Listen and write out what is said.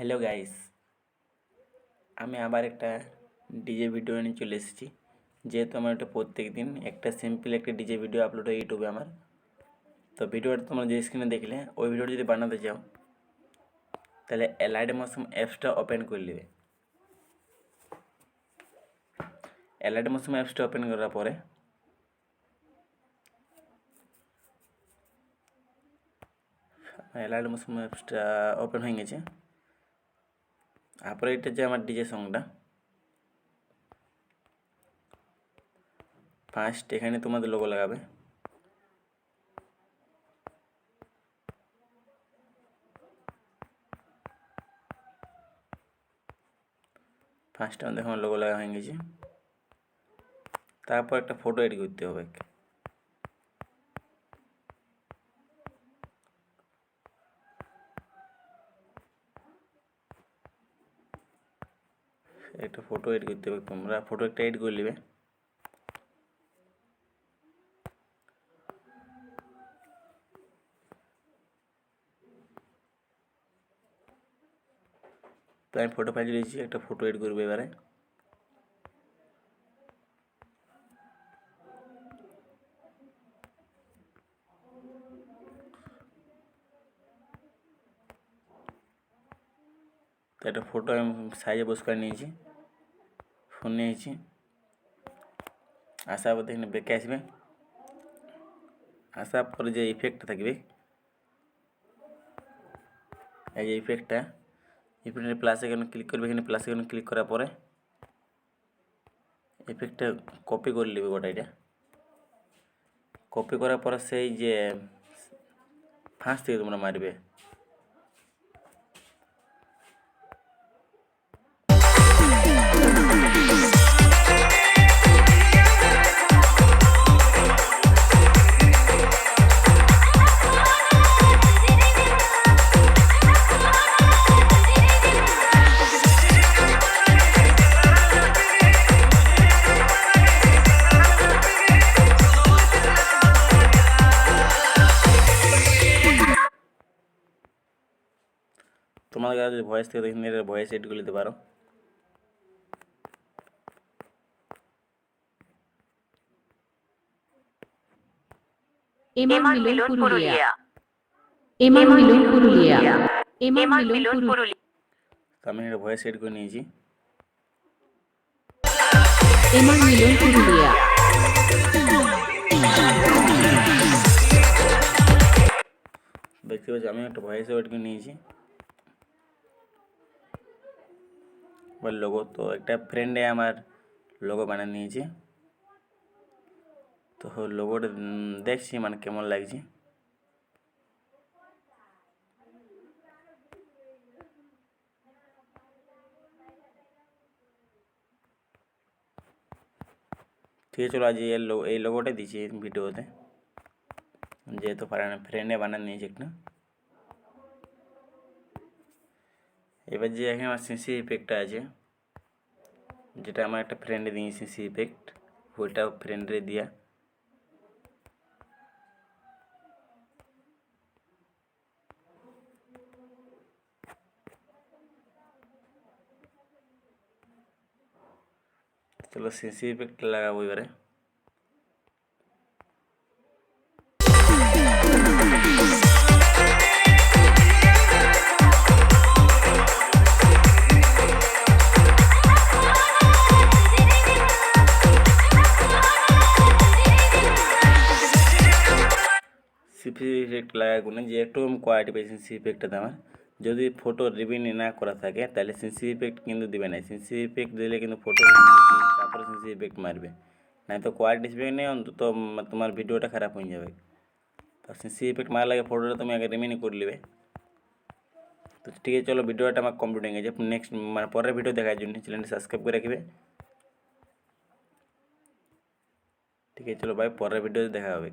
Hello guys, আমি আবার একটা ডিজে ভিডিও নিয়ে চলে এসেছি। যেহেতু আমার একটা প্রত্যেক দিন একটা সিম্পল একটা ডিজে ভিডিও আপলোড হয় ইউটিউবে আমার। তো ভিডিওটা তোমরা যে স্ক্রিনে দেখলে ওই ভিডিওটা যদি বানাতে চাও তাহলে অ্যালাইড মোশন অ্যাপসটা ওপেন করে নেবে। অ্যালাইড মোশন অ্যাপসটা ওপেন করার পরে অ্যালাইড মোশন অ্যাপসটা ওপেন হয়ে গেছে। তারপরে এটা যে আমার ডিজে সংটা ফার্স্ট এখানে তোমাদের লোগো লাগাবে। ফার্স্ট আমাদের আমার লোগো লাগা হয়ে গেছে। তারপর একটা ফটো এডিট করতে হবে। একটা ফটো এডিট করতে হবে, তোমরা ফটো একটা এডিট করে নেবে। তো আমি ফটো ফাইল দিয়েছি, একটা ফটো এডিট করবে এবারে। তো একটা ফটো আমি সাইজে বস করে নিয়েছি, ফোন নিয়েছি। আসার পর এখানে ব্যাকে আসবে। আসার পরে যে ইফেক্টটা থাকবে, এই যে ইফেক্টটা প্লাস এখানে ক্লিক করবে। এখানে প্লাস এখানে ক্লিক করার পরে ইফেক্টটা কপি করে নেবে গোটা। এটা কপি করার পরে সেই যে ফার্স্ট থেকে তোমরা মারবে। তোমাদের কাছে যদি ভয়েস থেকে দেখেন, এটা ভয়েস এডিট করে নিতে পারো। এমান মিলন পুরুলিয়া, এমান মিলন পুরুলিয়া, এমান মিলন পুরুলিয়া। তো আমি এটা ভয়েস এডিট করে নিয়েছি। এমান মিলন পুরুলিয়া। দেখতে পাচ্ছি আমি একটা ভয়েস এডিট করে নিয়েছি। বা লোগো তো একটা ফ্রেন্ডে আমার লোগো বানিয়ে নিয়েছে। তো লোগোটা দেখছি মানে কেমন লাগছে। ঠিক আছে, চলো আজ এই লোগোটাই দিচ্ছি ভিডিওতে, যেহেতু ফ্রেন্ডে বানিয়ে নিয়েছে একটা। এবার যে এখানে আমার সিসি ইফেক্টটা আছে, যেটা আমার একটা ফ্রেন্ডে দিয়েছি সিসি ইফেক্ট, ওইটা ফ্রেন্ডে দিয়া। চলো সিসি ইফেক্ট লাগাবো এবারে। সিপি ইফেক্ট লাগাবো না, যে একটু আমি কোয়ালিটি পেয়েছি সিসি ইফেক্টটা আমার। যদি ফটো রিভিনিউ না করা থাকে তাহলে সিসি ইফেক্ট কিন্তু দিবে না। সিসি ইফেক্ট দিলে কিন্তু ফটো তারপরে সিসি ইফেক্ট মারবে, নাই তো কোয়ালিটি ইফেক্ট নেই, অন্তত তোমার ভিডিওটা খারাপ হয়ে যাবে। তো সিসি ইফেক্ট মারা লাগে ফটোটা তুমি আগে রিভিনিউ করে নেবে। তো ঠিক আছে, চলো ভিডিওটা আমার কমপ্লিট হয়ে গেছে। নেক্সট মানে পরের ভিডিও দেখার জন্য চ্যানেলটি সাবস্ক্রাইব করে রাখবে। ঠিক আছে, চলো ভাই, পরের ভিডিওতে দেখা হবে।